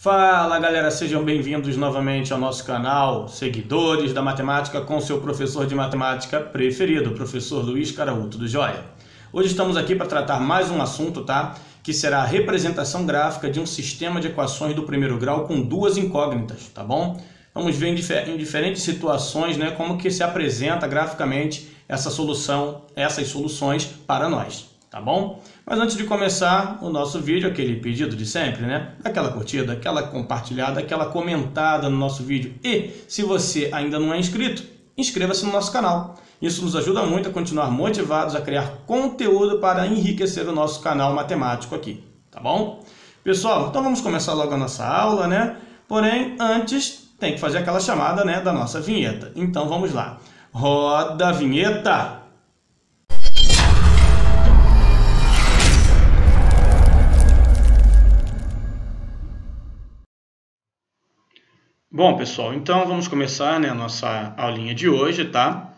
Fala galera, sejam bem-vindos novamente ao nosso canal, seguidores da matemática com seu professor de matemática preferido, o professor Luiz Caraú, tudo jóia? Hoje estamos aqui para tratar mais um assunto, tá? Que será a representação gráfica de um sistema de equações do primeiro grau com duas incógnitas, tá bom? Vamos ver em diferentes situações, né, como que se apresenta graficamente essas soluções para nós, tá bom? Mas antes de começar o nosso vídeo, aquele pedido de sempre, né? Aquela curtida, aquela compartilhada, aquela comentada no nosso vídeo. E se você ainda não é inscrito, inscreva-se no nosso canal. Isso nos ajuda muito a continuar motivados a criar conteúdo para enriquecer o nosso canal matemático aqui, tá bom? Pessoal, então vamos começar logo a nossa aula, né? Porém, antes tem que fazer aquela chamada, né, da nossa vinheta. Então vamos lá. Roda a vinheta! Bom, pessoal, então vamos começar, né, a nossa aulinha de hoje, tá?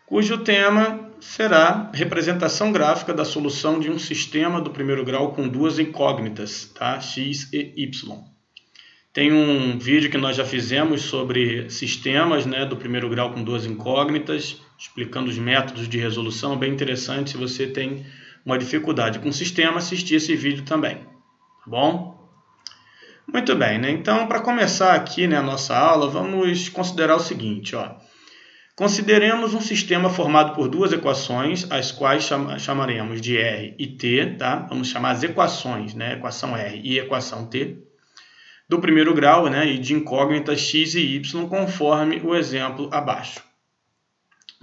Cujo tema será representação gráfica da solução de um sistema do primeiro grau com duas incógnitas, tá? X e Y. Tem um vídeo que nós já fizemos sobre sistemas, né, do primeiro grau com duas incógnitas, explicando os métodos de resolução, bem interessante se você tem uma dificuldade com o sistema, assistir esse vídeo também, tá bom? Muito bem, né? Então, para começar aqui, né, a nossa aula, vamos considerar o seguinte, ó. Consideremos um sistema formado por duas equações, as quais chamaremos de R e T, tá? Vamos chamar as equações, né? Equação R e equação T, do primeiro grau, né? E de incógnitas X e Y, conforme o exemplo abaixo.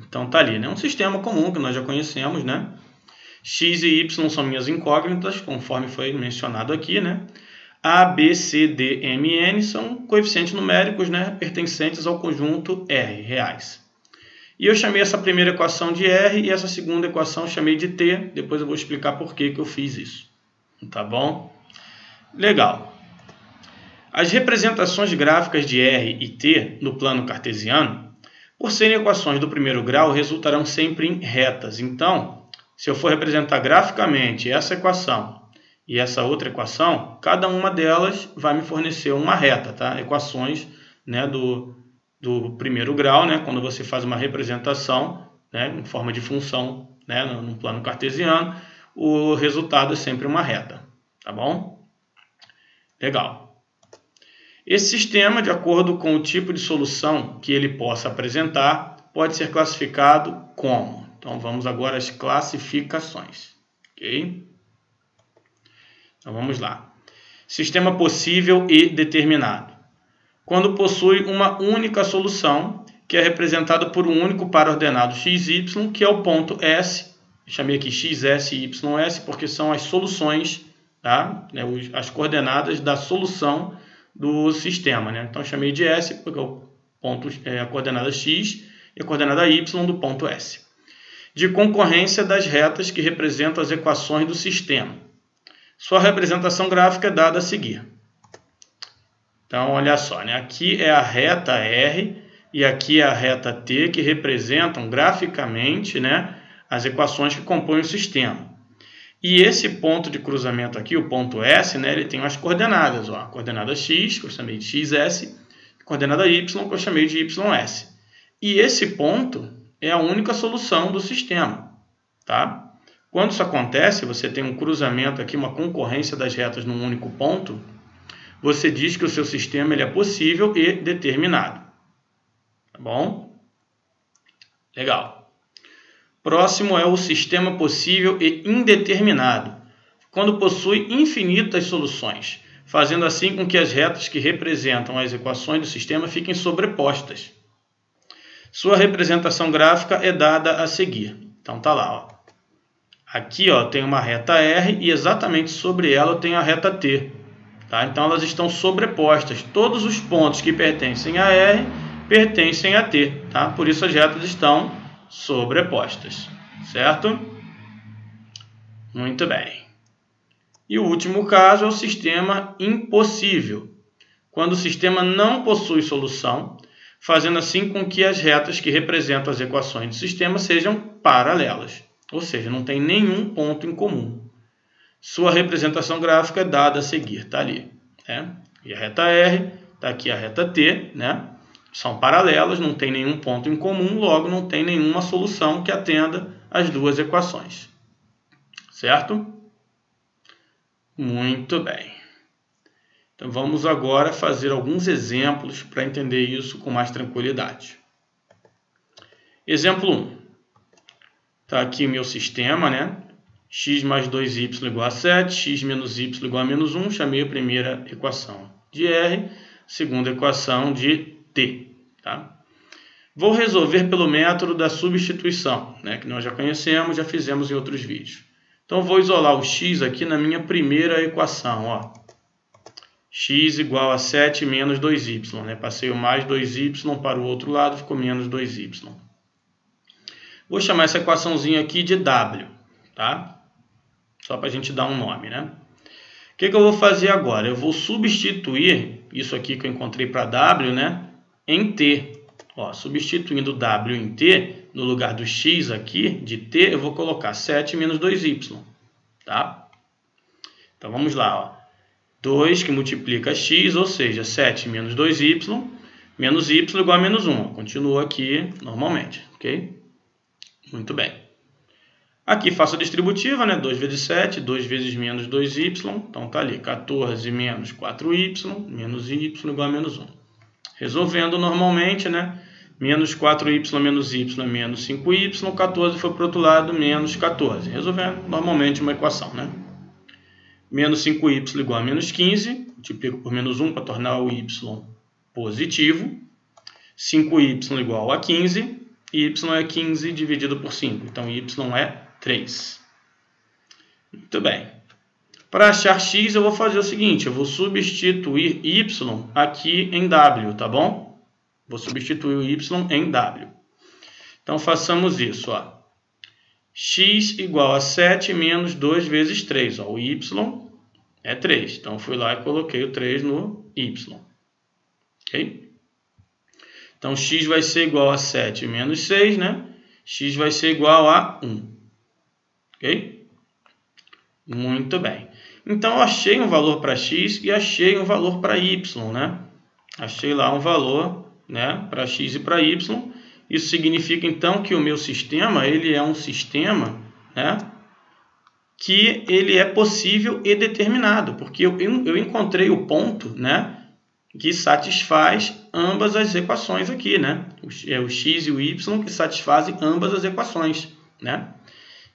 Então, tá ali, né? Um sistema comum que nós já conhecemos, né? X e Y são minhas incógnitas, conforme foi mencionado aqui, né? A, B, C, D, M e N são coeficientes numéricos, né, pertencentes ao conjunto R, reais. E eu chamei essa primeira equação de R e essa segunda equação eu chamei de T. Depois eu vou explicar por que eu fiz isso. Tá bom? Legal. As representações gráficas de R e T no plano cartesiano, por serem equações do primeiro grau, resultarão sempre em retas. Então, se eu for representar graficamente essa equação e essa outra equação, cada uma delas vai me fornecer uma reta, tá? Equações, né, do primeiro grau, né, quando você faz uma representação, né, em forma de função, né, no plano cartesiano, o resultado é sempre uma reta, tá bom? Legal. Esse sistema, de acordo com o tipo de solução que ele possa apresentar, pode ser classificado como? Então vamos agora às classificações, ok? Então vamos lá. Sistema possível e determinado. Quando possui uma única solução, que é representada por um único par ordenado xy, que é o ponto S. Chamei aqui xs e ys porque são as soluções, tá? As coordenadas da solução do sistema, né? Então chamei de S porque a coordenada x e a coordenada y do ponto S. De concorrência das retas que representam as equações do sistema. Sua representação gráfica é dada a seguir. Então, olha só, né? Aqui é a reta R e aqui é a reta T, que representam graficamente, né, as equações que compõem o sistema. E esse ponto de cruzamento aqui, o ponto S, né, ele tem as coordenadas. Ó, a coordenada x, que eu chamei de xs, a coordenada y, que eu chamei de ys. E esse ponto é a única solução do sistema, tá? Quando isso acontece, você tem um cruzamento aqui, uma concorrência das retas num único ponto, você diz que o seu sistema ele é possível e determinado. Tá bom? Legal. Próximo é o sistema possível e indeterminado, quando possui infinitas soluções, fazendo assim com que as retas que representam as equações do sistema fiquem sobrepostas. Sua representação gráfica é dada a seguir. Então tá lá, ó. Aqui, ó, tem uma reta R e exatamente sobre ela eu tenho a reta T. Tá? Então elas estão sobrepostas. Todos os pontos que pertencem a R pertencem a T. Tá? Por isso as retas estão sobrepostas. Certo? Muito bem. E o último caso é o sistema impossível. Quando o sistema não possui solução, fazendo assim com que as retas que representam as equações do sistema sejam paralelas. Ou seja, não tem nenhum ponto em comum. Sua representação gráfica é dada a seguir, está ali. E a reta R, está aqui a reta T, né? São paralelas, não tem nenhum ponto em comum, logo não tem nenhuma solução que atenda as duas equações. Certo? Muito bem. Então vamos agora fazer alguns exemplos para entender isso com mais tranquilidade. Exemplo 1. Está aqui o meu sistema, né? X mais 2y igual a 7, x menos y igual a menos 1. Chamei a primeira equação de R, segunda equação de T. Tá? Vou resolver pelo método da substituição, né? Que nós já conhecemos, já fizemos em outros vídeos. Então vou isolar o x aqui na minha primeira equação. Ó. X igual a 7 menos 2y. Né? Passei o mais 2y para o outro lado, ficou menos 2y. Vou chamar essa equaçãozinha aqui de W. Tá? Só para a gente dar um nome. Né? O que eu vou fazer agora? Eu vou substituir isso aqui que eu encontrei para W, né, em T. Ó, substituindo W em T, no lugar do X aqui, de T, eu vou colocar 7 menos 2y. Tá? Então vamos lá. Ó. 2 que multiplica X, ou seja, 7 menos 2y, menos y igual a menos 1. Continua aqui normalmente. Ok? Muito bem. Aqui faço a distributiva, né? 2 vezes 7, 2 vezes menos 2y. Então tá ali, 14 menos 4y, menos y igual a menos 1. Resolvendo normalmente, né? Menos 4y menos y é menos 5y. 14 foi para o outro lado, menos 14. Resolvendo normalmente uma equação, né? Menos 5y igual a menos 15. Multiplico por menos 1 para tornar o y positivo. 5y igual a 15. Y é 15 dividido por 5. Então, y é 3. Muito bem. Para achar x, eu vou fazer o seguinte. Eu vou substituir y aqui em w, tá bom? Vou substituir o y em w. Então, façamos isso. Ó. X igual a 7 menos 2 vezes 3. Ó. O y é 3. Então, fui lá e coloquei o 3 no y. Ok? Então, x vai ser igual a 7 menos 6, né? X vai ser igual a 1. Ok? Muito bem. Então, eu achei um valor para x e achei um valor para y, né? Achei lá um valor, né, para x e para y. Isso significa, então, que o meu sistema, ele é um sistema, né, que ele é possível e determinado, porque eu encontrei o ponto, né, que satisfaz ambas as equações aqui, né? É o x e o y que satisfazem ambas as equações, né?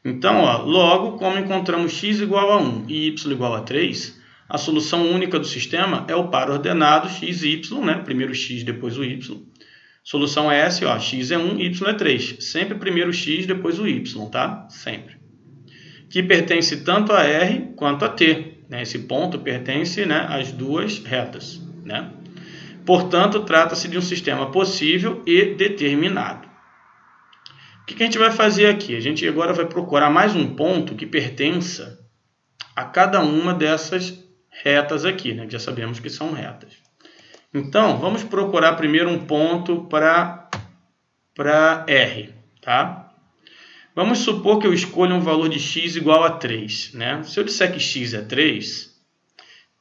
Então, ó, logo, como encontramos x igual a 1 e y igual a 3, a solução única do sistema é o par ordenado x e y, né? Primeiro x, depois o y. Solução é essa, ó, x é 1, y é 3. Sempre primeiro x, depois o y, tá? Sempre. Que pertence tanto a R quanto a T. Né? Esse ponto pertence, né, às duas retas, né? Portanto, trata-se de um sistema possível e determinado. O que a gente vai fazer aqui? A gente agora vai procurar mais um ponto que pertença a cada uma dessas retas aqui, né? Já sabemos que são retas. Então, vamos procurar primeiro um ponto para R, tá? Vamos supor que eu escolha um valor de x igual a 3, né? Se eu disser que x é 3,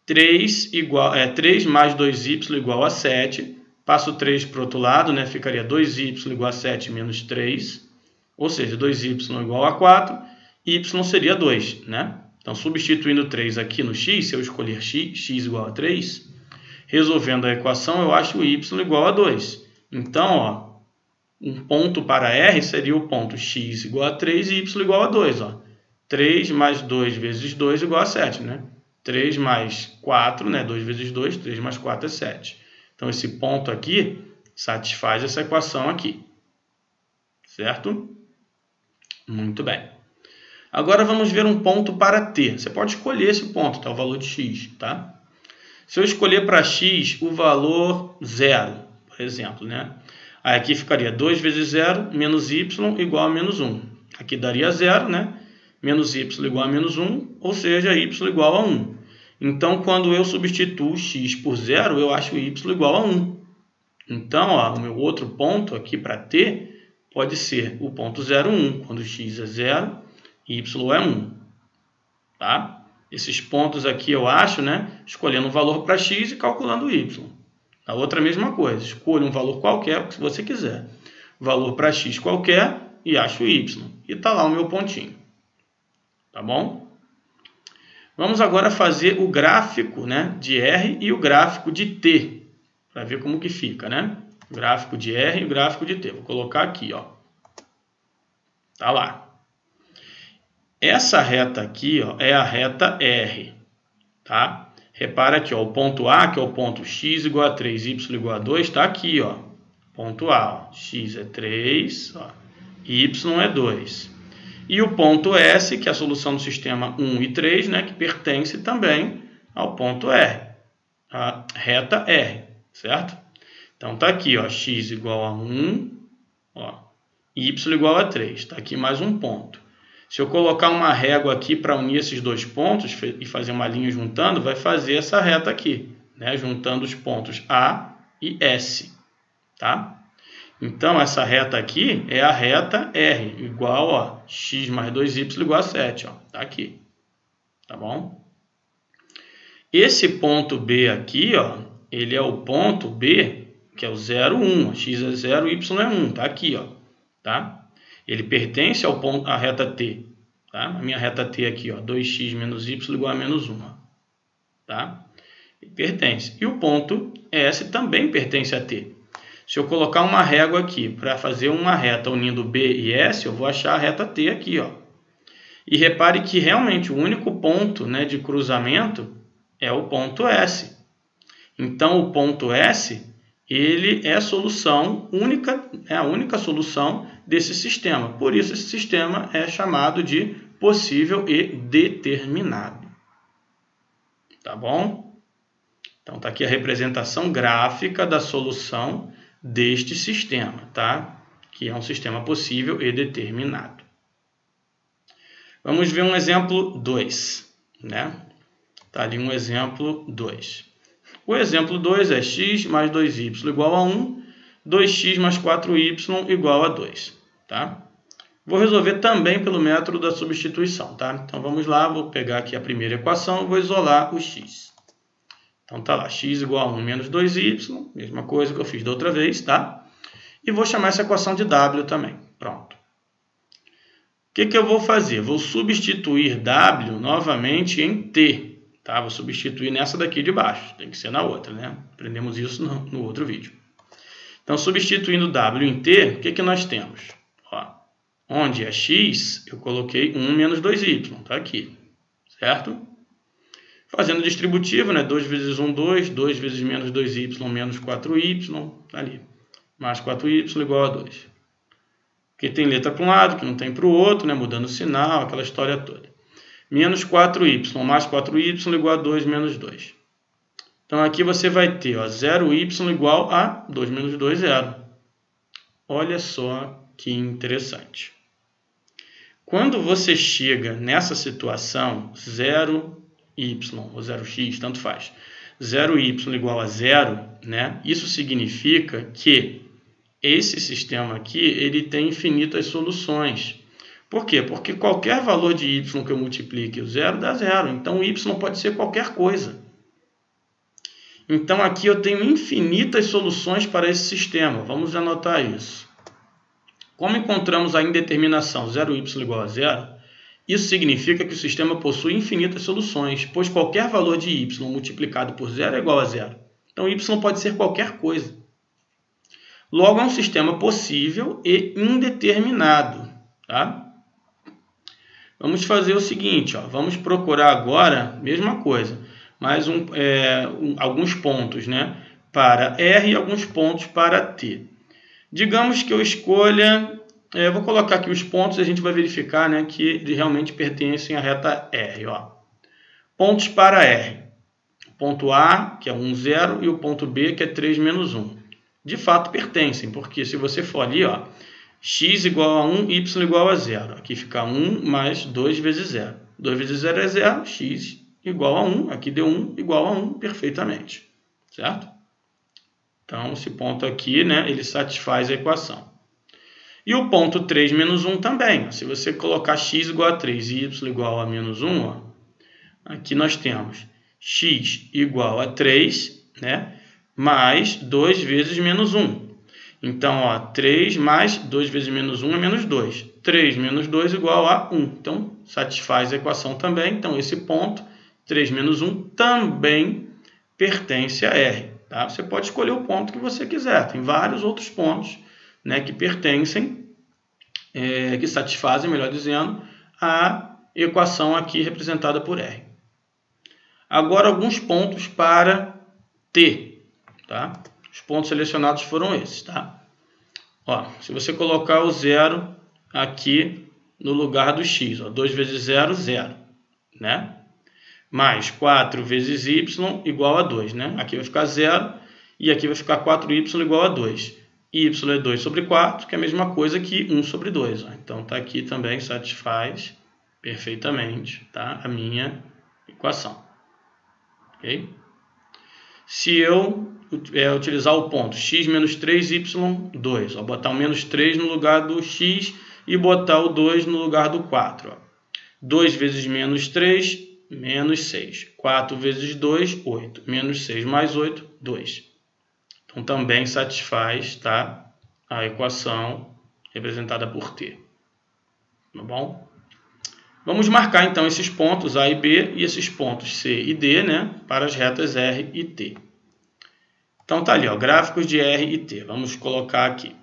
3 mais 2y igual a 7, passo 3 para o outro lado, né? Ficaria 2y igual a 7 menos 3, ou seja, 2y igual a 4, y seria 2, né? Então, substituindo 3 aqui no x, se eu escolher x igual a 3, resolvendo a equação, eu acho o y igual a 2. Então, ó, um ponto para R seria o ponto x igual a 3 e y igual a 2. Ó. 3 mais 2 vezes 2 igual a 7, né? 3 mais 4, né? 2 vezes 2, 3 mais 4 é 7. Então, esse ponto aqui satisfaz essa equação aqui. Certo? Muito bem. Agora, vamos ver um ponto para T. Você pode escolher esse ponto, tá? O valor de x, tá? Se eu escolher para x o valor 0, por exemplo, né? Aí aqui ficaria 2 vezes 0 menos y igual a menos 1. Aqui daria 0, né? Menos y igual a menos 1, ou seja, y igual a 1. Então, quando eu substituo x por 0, eu acho y igual a 1. Então, ó, o meu outro ponto aqui para T pode ser o ponto 0, 1, quando x é 0, y é 1. Tá? esses pontos aqui eu acho, né? Escolhendo um valor para x e calculando o y. A outra mesma coisa, escolha um valor qualquer, se você quiser. Valor para x qualquer e acho o y. E está lá o meu pontinho. Tá bom? Vamos agora fazer o gráfico, né, de R e o gráfico de T. Para ver como que fica, né? O gráfico de R e o gráfico de T. Vou colocar aqui, ó. Tá lá. Essa reta aqui, ó, é a reta R. Tá? Repara aqui, ó, o ponto A, que é o ponto x igual a 3, y igual a 2, está aqui, ó. Ponto A, ó, x é 3, ó, y é 2. E o ponto S, que é a solução do sistema 1 e 3, né, que pertence também ao ponto R, a reta R, certo? Então está aqui, ó, x igual a 1, ó, y igual a 3. Está aqui mais um ponto. Se eu colocar uma régua aqui para unir esses dois pontos e fazer uma linha juntando, vai fazer essa reta aqui, né? Juntando os pontos A e S. Tá? Então, essa reta aqui é a reta R, igual a x mais 2y igual a 7. Está aqui. Tá bom? Esse ponto B aqui, ó, ele é o ponto B, que é o 0, 1. X é 0, y é 1. Está aqui. Ó, tá? Ele pertence ao ponto, à reta T. Tá? A minha reta T aqui, ó, 2x menos y igual a menos 1. Tá? Ele pertence. E o ponto S também pertence a T. Se eu colocar uma régua aqui para fazer uma reta unindo B e S, eu vou achar a reta T aqui. Ó. E repare que realmente o único ponto, né, de cruzamento é o ponto S. Então, o ponto S, ele é a solução única, é a única solução desse sistema. Por isso, esse sistema é chamado de possível e determinado. Tá bom? Então, está aqui a representação gráfica da solução deste sistema, tá? Que é um sistema possível e determinado. Vamos ver um exemplo 2, né? Tá ali um exemplo 2. O exemplo 2 é x mais 2y igual a 1, 2x mais 4y igual a 2. Tá? Vou resolver também pelo método da substituição. Tá? Então vamos lá, vou pegar aqui a primeira equação e vou isolar o x. Então tá lá, x igual a 1 menos 2y, mesma coisa que eu fiz da outra vez. Tá? E vou chamar essa equação de w também. Pronto. O que eu vou fazer? Vou substituir w novamente em t. Tá? Vou substituir nessa daqui de baixo, tem que ser na outra, né? Aprendemos isso no outro vídeo. Então, substituindo w em t, o que nós temos? Ó, onde é x, eu coloquei 1 menos 2y, tá aqui, certo? Fazendo distributivo, né? 2 vezes 1, 2, 2 vezes menos 2y menos 4y, tá ali. Mais 4y igual a 2. Porque tem letra para um lado, que não tem para o outro, né? Mudando o sinal, aquela história toda. Menos 4y mais 4y igual a 2 menos 2. Então, aqui você vai ter 0y igual a 2 menos 2, 0. Olha só que interessante. Quando você chega nessa situação, 0y ou 0x, tanto faz, 0y igual a 0, né? Isso significa que esse sistema aqui ele tem infinitas soluções. Por quê? Porque qualquer valor de y que eu multiplique o 0 dá 0. Então, y pode ser qualquer coisa. Então, aqui eu tenho infinitas soluções para esse sistema. Vamos anotar isso. Como encontramos a indeterminação 0y igual a 0, isso significa que o sistema possui infinitas soluções, pois qualquer valor de y multiplicado por 0 é igual a 0. Então, y pode ser qualquer coisa. Logo, é um sistema possível e indeterminado. Tá? Vamos fazer o seguinte, ó, vamos procurar agora, mesma coisa, mais alguns pontos, né, para R e alguns pontos para T. Digamos que eu escolha, vou colocar aqui os pontos e a gente vai verificar, né, que eles realmente pertencem à reta R. Ó. Pontos para R. O ponto A, que é 1, 0, e o ponto B, que é 3, menos 1. De fato pertencem, porque se você for ali, ó, x igual a 1, y igual a 0. Aqui fica 1 mais 2 vezes 0. 2 vezes 0 é 0, x igual a 1. Aqui deu 1 igual a 1 perfeitamente. Certo? Então, esse ponto aqui, né, ele satisfaz a equação. E o ponto 3 menos 1 também. Se você colocar x igual a 3 e y igual a menos 1, ó, aqui nós temos x igual a 3, né? Mais 2 vezes menos 1. Então, ó, 3 mais 2 vezes menos 1 é menos 2. 3 menos 2 igual a 1. Então, satisfaz a equação também. Então, esse ponto, 3 menos 1, também pertence a R. Tá? Você pode escolher o ponto que você quiser. Tem vários outros pontos, né, que pertencem, que satisfazem, melhor dizendo, a equação aqui representada por R. Agora, alguns pontos para T. Tá? Os pontos selecionados foram esses. Tá? Ó, se você colocar o 0 aqui no lugar do x, ó, 2 vezes 0, 0. Né? Mais 4 vezes y igual a 2. Né? Aqui vai ficar 0 e aqui vai ficar 4y igual a 2. Y é 2 sobre 4, que é a mesma coisa que 1 sobre 2. Ó. Então, está aqui também, satisfaz perfeitamente, tá? A minha equação. Okay? Se eu utilizar o ponto x menos 3y, 2. Ó, botar o menos 3 no lugar do x e botar o 2 no lugar do 4. Ó. 2 vezes menos 3, menos 6. 4 vezes 2, 8. Menos 6 mais 8, 2. Então, também satisfaz, tá, a equação representada por T. Tá bom? Vamos marcar, então, esses pontos A e B e esses pontos C e D, né, para as retas R e T. Então, tá ali, ó, gráficos de R e T. Vamos colocar aqui.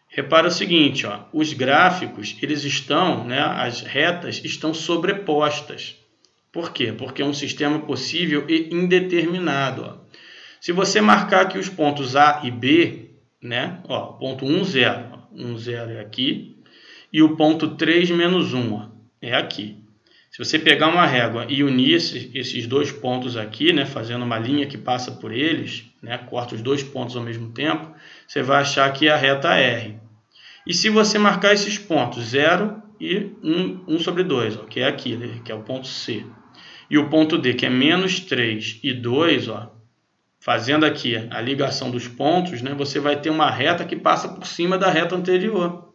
Repara o seguinte, ó, os gráficos, eles estão, né, as retas estão sobrepostas. Por quê? Porque é um sistema possível e indeterminado. Ó. Se você marcar aqui os pontos A e B, né, ó, ponto 1, 0. 1, 0 é aqui. E o ponto 3, menos 1, ó, é aqui. Se você pegar uma régua e unir esses dois pontos aqui, né, fazendo uma linha que passa por eles, né, corta os dois pontos ao mesmo tempo, você vai achar que é a reta R. E se você marcar esses pontos 0 e 1 sobre 2, ó, que é aqui, né, que é o ponto C, e o ponto D, que é menos 3 e 2, ó, fazendo aqui a ligação dos pontos, né, você vai ter uma reta que passa por cima da reta anterior.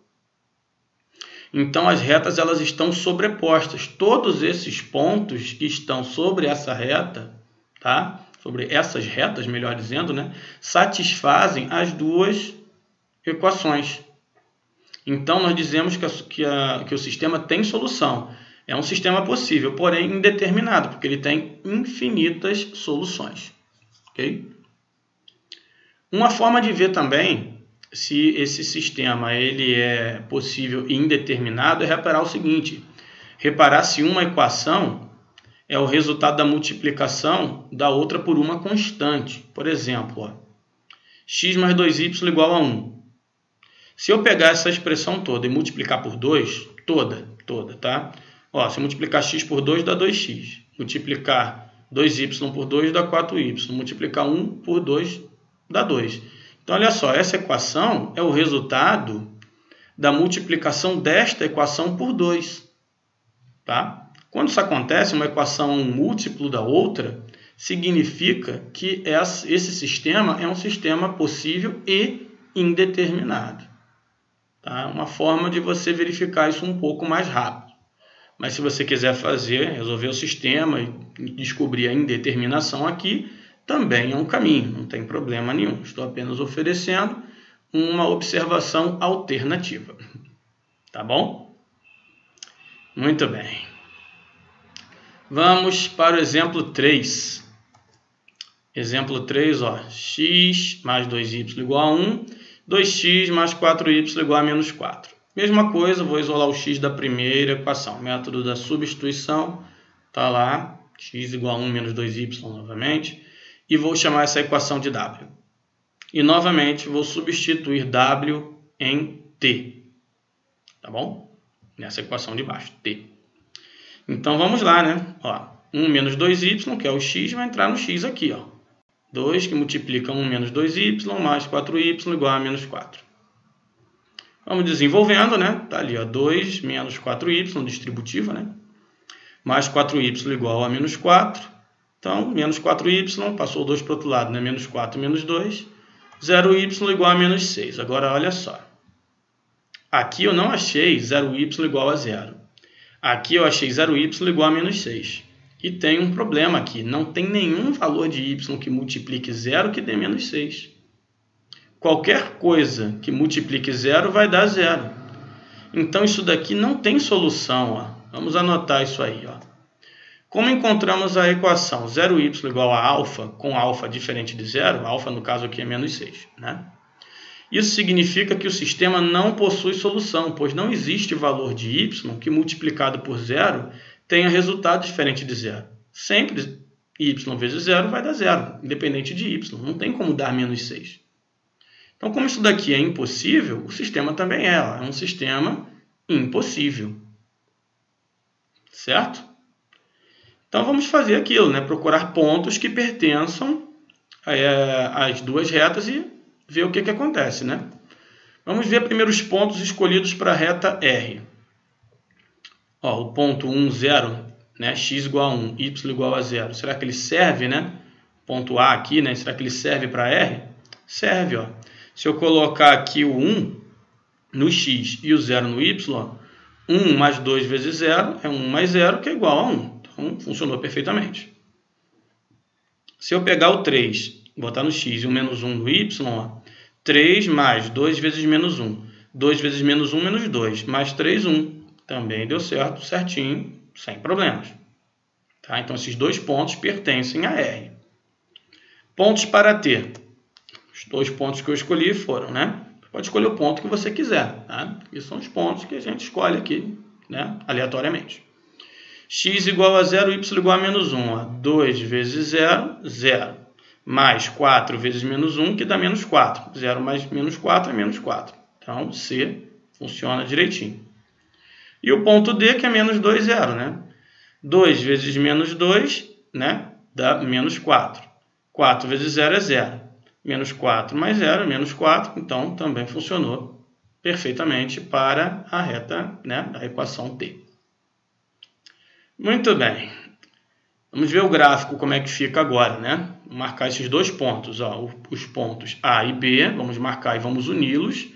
Então, as retas elas estão sobrepostas. Todos esses pontos que estão sobre essa reta, tá? Sobre essas retas, melhor dizendo, né? Satisfazem as duas equações. Então, nós dizemos que o sistema tem solução. É um sistema possível, porém indeterminado, porque ele tem infinitas soluções. Okay? Uma forma de ver também se esse sistema ele é possível e indeterminado é reparar o seguinte. Reparar se uma equação é o resultado da multiplicação da outra por uma constante. Por exemplo, ó, x mais 2y igual a 1. Se eu pegar essa expressão toda e multiplicar por 2, toda, tá? Ó, se eu multiplicar x por 2 dá 2x. Multiplicar 2y por 2 dá 4y. Multiplicar 1 por 2 dá 2. Então, olha só, essa equação é o resultado da multiplicação desta equação por 2. Tá? Quando isso acontece, uma equação um múltiplo da outra, significa que esse sistema é um sistema possível e indeterminado. Tá? Uma forma de você verificar isso um pouco mais rápido. Mas se você quiser resolver o sistema e descobrir a indeterminação aqui, também é um caminho, não tem problema nenhum. Estou apenas oferecendo uma observação alternativa. Tá bom? Muito bem. Vamos para o exemplo 3. Exemplo 3, ó, x mais 2y igual a 1, 2x mais 4y igual a menos 4. Mesma coisa, vou isolar o x da primeira equação. Método da substituição, está lá, x igual a 1 menos 2y novamente. E vou chamar essa equação de w. E novamente vou substituir w em t. Tá bom? Nessa equação de baixo, t. Então vamos lá, né? Ó, 1 menos 2y, que é o x, vai entrar no x aqui, ó. 2 que multiplica 1 menos 2y mais 4y igual a menos 4. Vamos desenvolvendo, né? Tá ali, ó, 2 menos 4y, distributiva, né? Mais 4y igual a menos 4. Então, menos 4y, passou o 2 para o outro lado, né? Menos 4 menos 2. 0y igual a menos 6. Agora, olha só. Aqui eu não achei 0y igual a 0. Aqui eu achei 0y igual a menos 6. E tem um problema aqui. Não tem nenhum valor de y que multiplique 0 que dê menos 6. Qualquer coisa que multiplique 0 vai dar 0. Então isso daqui não tem solução. Ó. Vamos anotar isso aí. Ó. Como encontramos a equação 0y igual a alfa, com alfa diferente de 0, alfa no caso aqui é menos 6, né? Isso significa que o sistema não possui solução, pois não existe valor de y que multiplicado por 0 tenha resultado diferente de 0. Sempre y vezes 0 vai dar 0, independente de y. Não tem como dar menos 6. Então, como isso daqui é impossível, o sistema também é. É um sistema impossível. Certo? Então, vamos fazer aquilo, né? Procurar pontos que pertençam às duas retas e ver o que acontece, né? Vamos ver primeiro os pontos escolhidos para a reta R. Ó, o ponto 1, 0, né? X igual a 1, y igual a 0. Será que ele serve, né? Ponto A aqui, né? Será que ele serve para R? Serve, ó. Se eu colocar aqui o 1 no X e o 0 no Y, 1 mais 2 vezes 0 é 1 mais 0, que é igual a 1. Então, funcionou perfeitamente. Se eu pegar o 3, botar no X e o menos 1 no Y, ó, 3 mais 2 vezes menos 1. 2 vezes menos 1, menos 2. Mais 3, 1. Também deu certo, certinho, sem problemas. Tá? Então, esses dois pontos pertencem a R. Pontos para T. Os dois pontos que eu escolhi foram, né? Pode escolher o ponto que você quiser, tá? Esses são os pontos que a gente escolhe aqui, né? Aleatoriamente. X igual a 0, y igual a menos 1. Ó. 2 vezes 0, 0. Mais 4 vezes menos 1, que dá menos 4. 0 mais menos 4 é menos 4. Então, C funciona direitinho. E o ponto D, que é menos 2, 0, né? 2 vezes menos 2, né? Dá menos 4. 4 vezes 0 é 0. Menos 4 mais 0 é menos 4. Então, também funcionou perfeitamente para a reta, né? Da equação T. Muito bem. Vamos ver o gráfico, como é que fica agora, né? Vou marcar esses dois pontos, ó, os pontos A e B, vamos marcar e vamos uni-los.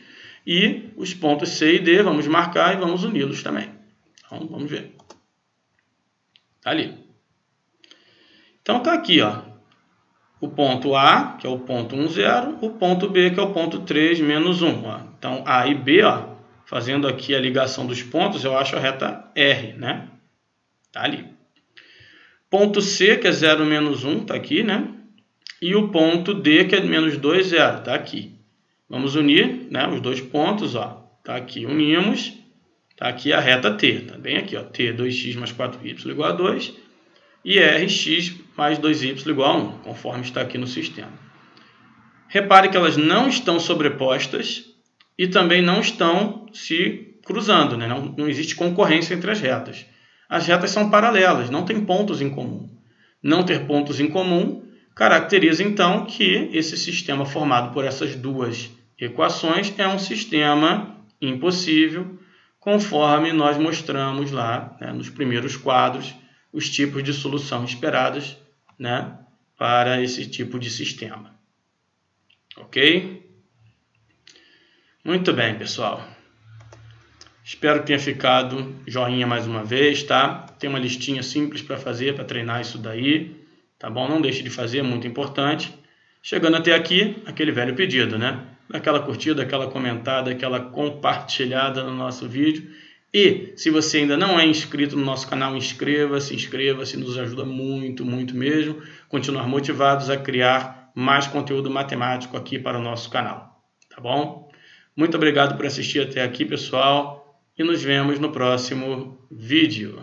E os pontos C e D, vamos marcar e vamos uni-los também. Então, vamos ver. Tá ali. Então, tá aqui, ó. O ponto A, que é o ponto 1, 0. O ponto B, que é o ponto 3, menos 1. Ó. Então, A e B, ó, fazendo aqui a ligação dos pontos, eu acho a reta R, né? Tá ali. Ponto C, que é 0, menos 1, tá aqui, né? E o ponto D, que é menos 2, 0, tá aqui. Vamos unir, né, os dois pontos, ó. Tá aqui, unimos. Tá aqui a reta T, tá bem aqui, ó. T, 2x mais 4y igual a 2. E Rx mais 2y igual a 1, conforme está aqui no sistema. Repare que elas não estão sobrepostas e também não estão se cruzando, né? Não existe concorrência entre as retas. As retas são paralelas, não tem pontos em comum. Não ter pontos em comum caracteriza, então, que esse sistema formado por essas duas equações é um sistema impossível, conforme nós mostramos lá, né, nos primeiros quadros, os tipos de solução esperadas, né, para esse tipo de sistema. Ok? Muito bem, pessoal. Espero que tenha ficado joinha mais uma vez, tá? Tem uma listinha simples para fazer, para treinar isso daí, tá bom? Não deixe de fazer, é muito importante. Chegando até aqui, aquele velho pedido, né? Aquela curtida, aquela comentada, aquela compartilhada no nosso vídeo. E, se você ainda não é inscrito no nosso canal, inscreva-se, nos ajuda muito, muito mesmo. Continuar motivados a criar mais conteúdo matemático aqui para o nosso canal, tá bom? Muito obrigado por assistir até aqui, pessoal. E nos vemos no próximo vídeo.